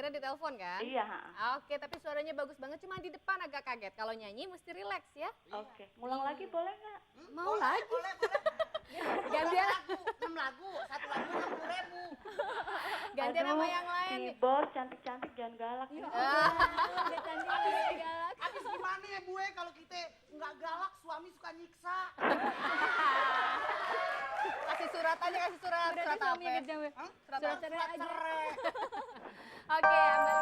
akhirnya ditelepon kan? Iya. Oke, tapi suaranya bagus banget, cuma di depan agak kaget. Kalau nyanyi mesti relax ya. Oke, ngulang lagi boleh nggak? Mau lagi? Boleh. Gantian. 6 lagu, 1 lagu 60.000. Gantian sama yang lain. Si bos cantik-cantik jangan galak ya. Udah cantik udah galak. Habis gimana ya Bu kalau kita nggak galak suami suka nyiksa. Kasih surat aja, kasih surat. Surat apa? Hah? Surat cerai aja. cerai. Oke, Mbak.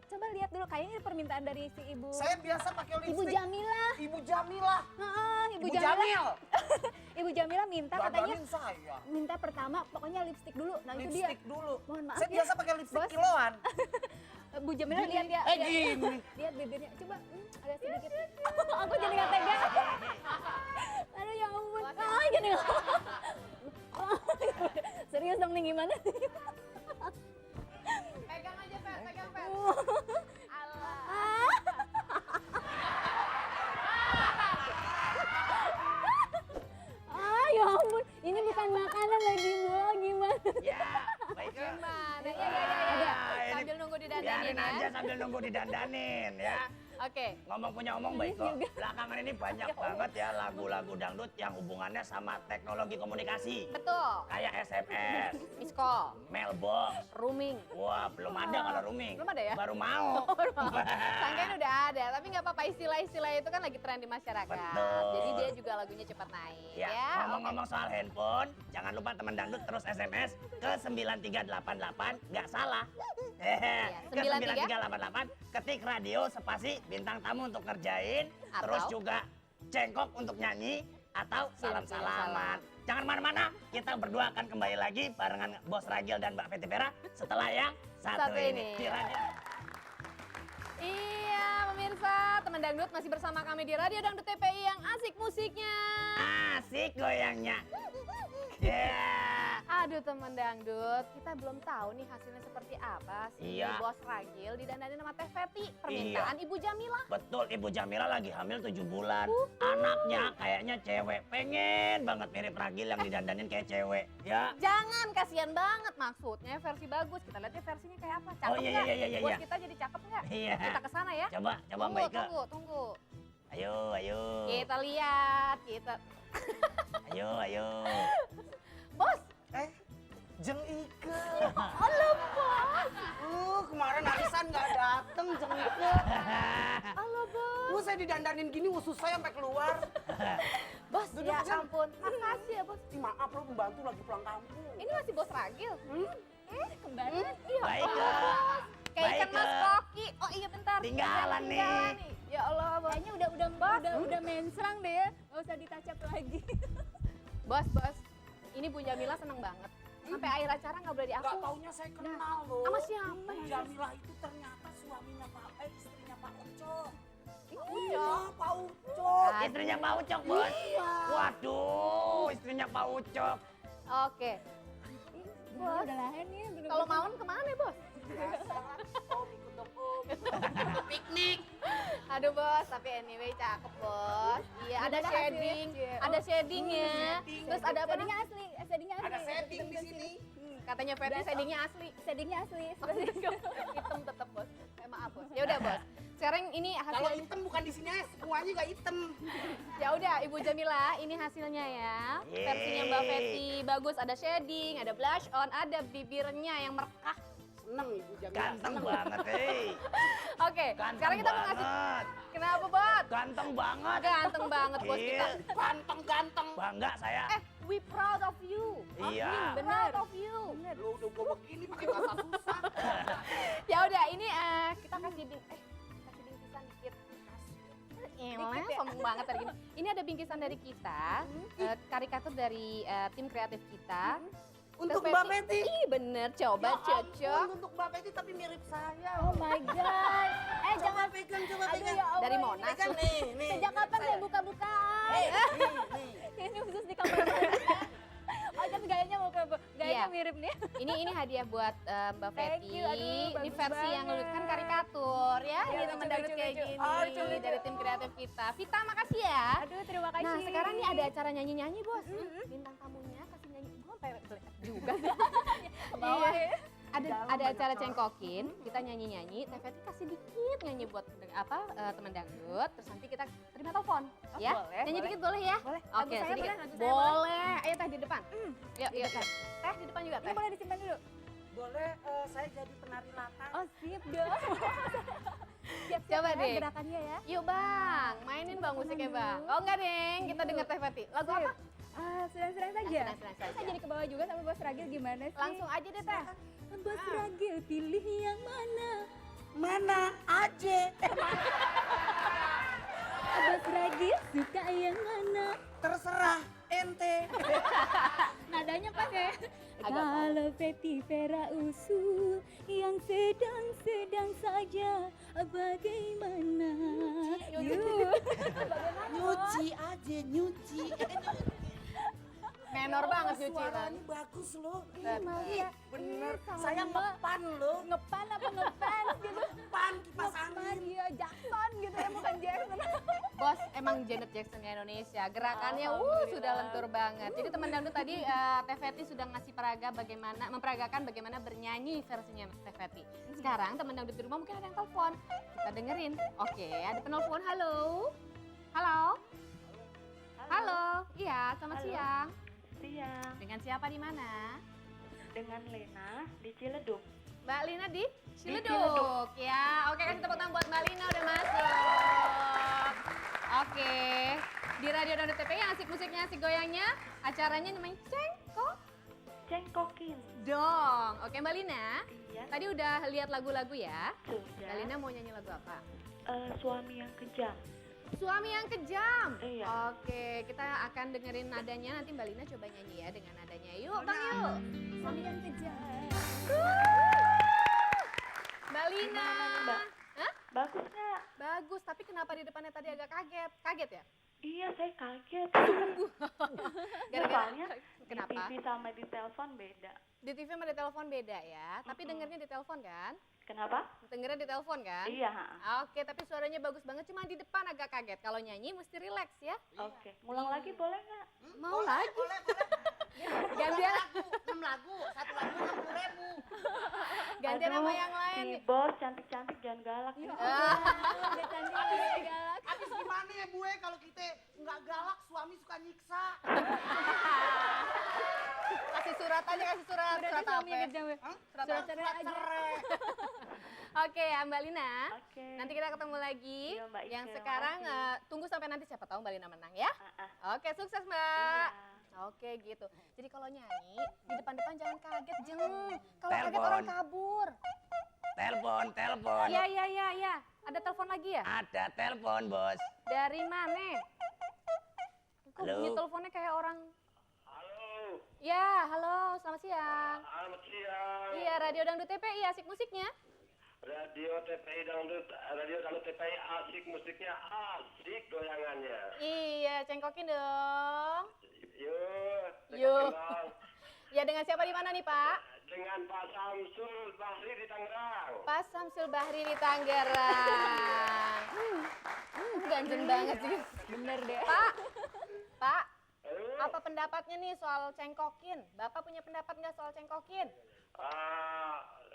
Coba lihat dulu, kayaknya ini permintaan dari si ibu. Saya biasa pakai lipstick. Ibu Jamilah. Ibu Jamilah. Ibu Ibu Jamilah. Jamil. Ibu Jamilah minta katanya Dandanin saya. minta pertama pokoknya lipstick dulu. Nah itu dia. Lipstick dulu. Mohon maaf Saya ya, biasa pakai lipstick Bos. kiloan. Bu Jamilah lihat ya. Gini. Lihat bibirnya. Coba agak sedikit. Aku jadi nggak tega. Aduh ya ampun. Gini. Serius dong nih gimana sih? Pegang aja, Fer. Pegang, Fer. Allah. Ya ampun, ini bukan makanan lagi, Bu. Gimana? Ya, baiklah. Gimana? Ya. Sambil nunggu didandanin Biarin ya. aja sambil nunggu didandanin ya. Oke. Ngomong punya omong baik kok. Belakangan ini banyak banget ya lagu-lagu dangdut yang hubungannya sama teknologi komunikasi. Betul. Kayak SMS, Miss call, mailbox. rooming. Wah, belum ada kalau rooming. Belum ada ya? Baru mau. Sangkain udah ada, tapi nggak apa-apa, istilah-istilah itu kan lagi tren di masyarakat. Betul. Jadi dia juga lagunya cepat naik Ya, ya. ngomong-ngomong soal handphone, jangan lupa teman dangdut terus SMS ke 9388, nggak salah. Ke 9388, ketik radio spasi bintang tamu untuk ngerjain, Atau? terus juga cengkok untuk nyanyi, atau salam-salaman. salam. Jangan mana-mana, kita berdua akan kembali lagi barengan Bos Ragil dan Mbak Fety Vera setelah yang satu ini. Di radio. Iya, pemirsa, teman dangdut masih bersama kami di Radio Dangdut TPI yang asik musiknya. Asik goyangnya. Yeah. Aduh teman dangdut, kita belum tahu nih hasilnya seperti apa sih. Iya. Bos Ragil didandanin sama Teh Fety, permintaan Ibu Jamilah. Betul, Ibu Jamila lagi hamil 7 bulan. Anaknya kayaknya cewek. Pengen banget mirip Ragil yang didandanin kayak cewek. Ya. Jangan, kasihan banget maksudnya versi bagus. Kita lihat ya versinya kayak apa. Cakep Oh, iya, nggak? iya. Bos kita jadi cakep nggak? Iya. Kita kesana ya. Coba Mbak Ika. Tunggu. Ayo. Kita lihat, Ayo. Bos, Jeng Ike. halo bos. Kemarin arisan nggak dateng Jeng Ike. Halo bos. Saya didandanin gini usus saya sampai keluar. Bos, Duduk, ya Jen. ampun. Makasih ya bos. Maaf lo pembantu lagi pulang kampung. Ini masih bos Ragil. Kembali. Iya. Baik, bos. Kayak ikan Baik, mas Kak. koki. Oh iya bentar. Tinggalan nih. Ya Allah, bos. Kayaknya udah mensrang deh ya, nggak usah ditacap lagi. Bos. Ini Bu Jamila seneng banget. Sampai akhir acara nggak boleh Gak diaku. taunya saya kenal loh. Sama siapa? Jamilah itu ternyata suaminya istrinya Pak Ucok. Ucok. Pak Ucok. Istrinya Pak Ucok, Bos. Iya. Waduh, istrinya Pak Ucok. Oke. Bos, udah lahan nih. Kalau malam kemana bos? Biasa. Om ikut dong Om. Piknik. Aduh bos, tapi anyway cakep bos. Iya ada Ada shading, hasil ya. ada shadingnya. shading. Terus ada apa nih? Shadingnya asli, shadingnya asli. Ada setting di sini. Katanya Fety shadingnya asli. Shadingnya asli. Hitam tetap bos. Maaf bos. Ya udah bos. Sekarang ini Kalau hasilnya. hitam bukan di sini, semuanya gak hitam. Ya udah Ibu Jamila, ini hasilnya ya. Yeay. Versinya Mbak Fety bagus, ada shading, ada blush on, ada bibirnya yang merekah. Seneng Ibu Jamila. Ganteng banget, Oke, sekarang kita mau ngasih. Kenapa bos? Ganteng banget. Ganteng banget bos Iya. kita. Ganteng. Bangga saya. We proud of you. Iya. Proud of you. Lu udah gua begini pakai bahasa susah. Ya udah, ini kita kasih bingkisan dikit. Elah, sombong banget hari ini. Ini ada bingkisan dari kita, karikatur dari tim kreatif kita. Untuk Teh Mbak Fety. Ih bener, coba Ya cocok. ampun, untuk Mbak Fety tapi mirip saya. Oh my god. Jangan pegang, coba Aduh pegang. ya Allah. Dari Monas. Pegang nih. Sejak kapan saya buka-bukaan? Nih. Ini khusus di kamar. Oh tapi gayanya Iya. mirip nih. Ini hadiah buat Mbak Thank Fety. you, aduh, Ini bagus versi yang banget. kan karikatur ya. Ya, Ini lucu, teman dangdut lucu, kayak lucu. gini Oh, lucu, lucu. dari tim kreatif kita. Vita makasih ya. Aduh terima kasih. Nah sekarang nih ada acara nyanyi-nyanyi bos. Bintang tamunya kasih juga sih. bawah Iya. ya. Ada acara cengkokin, kita nyanyi-nyanyi, Teh Feti kasih dikit nyanyi buat teman dangdut, terus nanti kita terima telepon, ya. boleh, Nyanyi boleh. dikit boleh ya? Boleh. Oke, Lagu saya sedikit. boleh, lagu saya Boleh. Ayo Teh di depan. Yuk, Di yuk. depan. Teh di depan juga, Ini Teh. boleh disimpan dulu. Boleh saya jadi penari latar. Oh sip dong. Siap-siap Coba ya deh. gerakannya ya. Yuk Bang, mainin Bang musiknya Bang. Oh enggak Deng, kita denger Teh Feti. Lagu apa? Sedang-sedang saja. Sedang-sedang Saya saja. jadi ke bawah juga sama Bos Ragil gimana sih? Langsung aja deh Teh. Bos Ragil pilih yang mana? Mana aja? Bos Ragil suka yang mana? Terserah ente. Nadanya pas ya. Agak Kalau Feti Vera usul yang sedang-sedang saja bagaimana? Yuk. Nyuci aja, nyuci. Menor banget nyuci Bang. Suaranya bagus loh. Iya, Bener. sama Saya Mbak. ngepan loh. Ngepan apa ngefans gitu? Ngepan kipas Ngepan angin. dia Jackson gitu ya bukan Jackson. Bos, emang Janet Jacksonnya Indonesia. Gerakannya sudah lentur banget. Jadi teman dangdut tadi Teh Feti sudah ngasih memperagakan bagaimana bernyanyi versinya Teh Feti. Sekarang teman dangdut di rumah mungkin ada yang telepon. Kita dengerin. Oke, ada penelpon. Halo. Halo. Halo. Iya, selamat Halo. siang. Siang, Dengan siapa di mana? dengan Lena di Ciledug. Mbak Lina di Ciledug. Ciledug. Ya, oke kasih tepuk tangan buat Mbak Lina udah masuk. Oke, di Radio Dangdut TPI yang asik musiknya, asik goyangnya, acaranya namanya Cengkok Cengkokin. Dong. Oke Mbak Lina, Iya, tadi udah lihat lagu-lagu ya. Mbak sudah. Lina mau nyanyi lagu apa? Suami yang kejam. Suami yang kejam. Iya. Oke, kita akan dengerin nadanya, nanti Mbak Lina coba nyanyi ya dengan nadanya. Yuk Bang yuk. Suami yang kejam. Mbak Lina. Gimana nih, Mbak? Hah? Bagus nggak? Bagus, tapi kenapa di depannya tadi agak kaget? Kaget ya? Iya, saya kaget. Gara-gara Soalnya kenapa? di TV sama di telepon beda. Di TV sama di telepon beda ya, tapi dengernya di telepon kan? Kenapa? Dengernya di telepon kan? Iya. Oke, tapi suaranya bagus banget, cuma di depan agak kaget. Kalau nyanyi mesti relax ya. Oke. Ngulang lagi boleh nggak? Mau lagi? Boleh. Gantian, 6 lagu, satu lagu 60.000. gantian sama yang lain. Si bos cantik-cantik jangan galak. Ya ya. Allah, udah cantik udah galak. Habis gimana ya Bu kalau kita nggak galak suami suka nyiksa. Kasih surat aja, kasih surat. Berarti Surat suami yang apa? kejam ya? Hah? Surat Surat apa? cerai aja. Cerai. Oke ya Mbak Lina. Oke. Nanti kita ketemu lagi. Iya, Mbak Ike, Yang sekarang makasih. tunggu sampai nanti siapa tahu Mbak Lina menang ya. Oke, sukses Iya. Mbak. Oke gitu. Jadi kalau nyanyi di depan-depan jangan kaget, Jeng. Kalau kaget Telepon. orang kabur. Telepon. Iya. Ada telepon lagi ya? Ada telepon, Bos. Dari mana? Kok Halo. bunyi teleponnya kayak orang? Halo, Ya, halo, selamat siang. selamat siang. Iya, Radio Dangdut TPI asik musiknya. Radio TPI Dangdut, Radio Dangdut TPI asik musiknya, asik goyangannya. Iya, cengkokin dong. Yuk, Yuk. kenal Ya, dengan siapa di mana nih, Pak? dengan Pak Samsul Bahri di Tangerang. Pak Samsul Bahri di Tangerang. Ganjen banget sih. Bener deh. Pak, Halo. apa pendapatnya nih soal cengkokin? Bapak punya pendapat nggak soal cengkokin?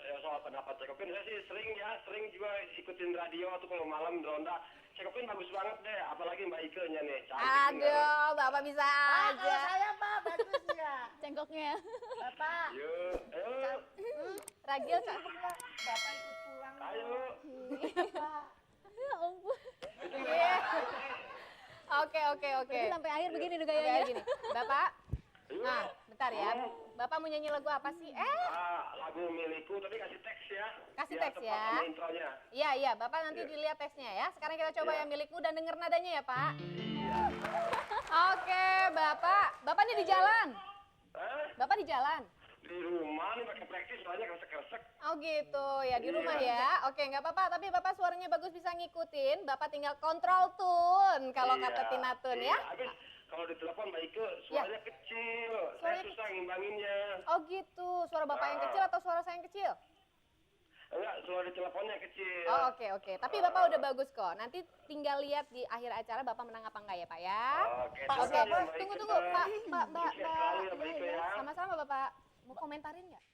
Ya soal pendapat Cekopin, saya sih sering juga ikutin radio atau kalau malam di ronda. Cekopin bagus banget deh, apalagi Mbak Ike-nya nih, cantik. bener. Aduh, Bapak bisa Kalau aja. saya Pak bagus ya. Cengkoknya. Bapak. Yuk, ayo, Ragil cakep nggak? Bapak ikut pulang. ayo. Ya ampun. Iya. Oke. Berarti sampai akhir begini tuh Kayak gayanya. gini, Bapak. Yuk. Nah, bentar ya. Bapak mau nyanyi lagu apa sih? Lagu milikku, tapi kasih teks ya. Kasih Biar teks tepat ya. sama intronya. Iya, Bapak nanti dilihat teksnya ya. Sekarang kita coba Iya. yang milikmu dan denger nadanya ya, Pak. Iya. Oke, Bapak. Bapak nih di jalan. Bapak di jalan. Di rumah nih pakai praktis soalnya kresek-kresek. Oh gitu, ya di Iya. rumah ya. Oke, nggak apa-apa. Tapi Bapak suaranya bagus bisa ngikutin. Bapak tinggal kontrol tune kalau Iya, kata Tina Tun iya. ya. Habis kalau di telepon Mbak Ike suaranya kecil. Suaranya Saya susah ngimbanginnya. Oh gitu, suara Bapak yang kecil atau suara saya yang kecil? Enggak, suara di teleponnya kecil. Oh oke. Tapi Bapak udah bagus kok. Nanti tinggal lihat di akhir acara Bapak menang apa enggak ya Pak ya. Oke, Oke, terima kasih, Mbak Ike. tunggu. Mbak. Sukses selalu ya, Mbak Ike ya. Sama-sama Bapak mau komentarin nggak?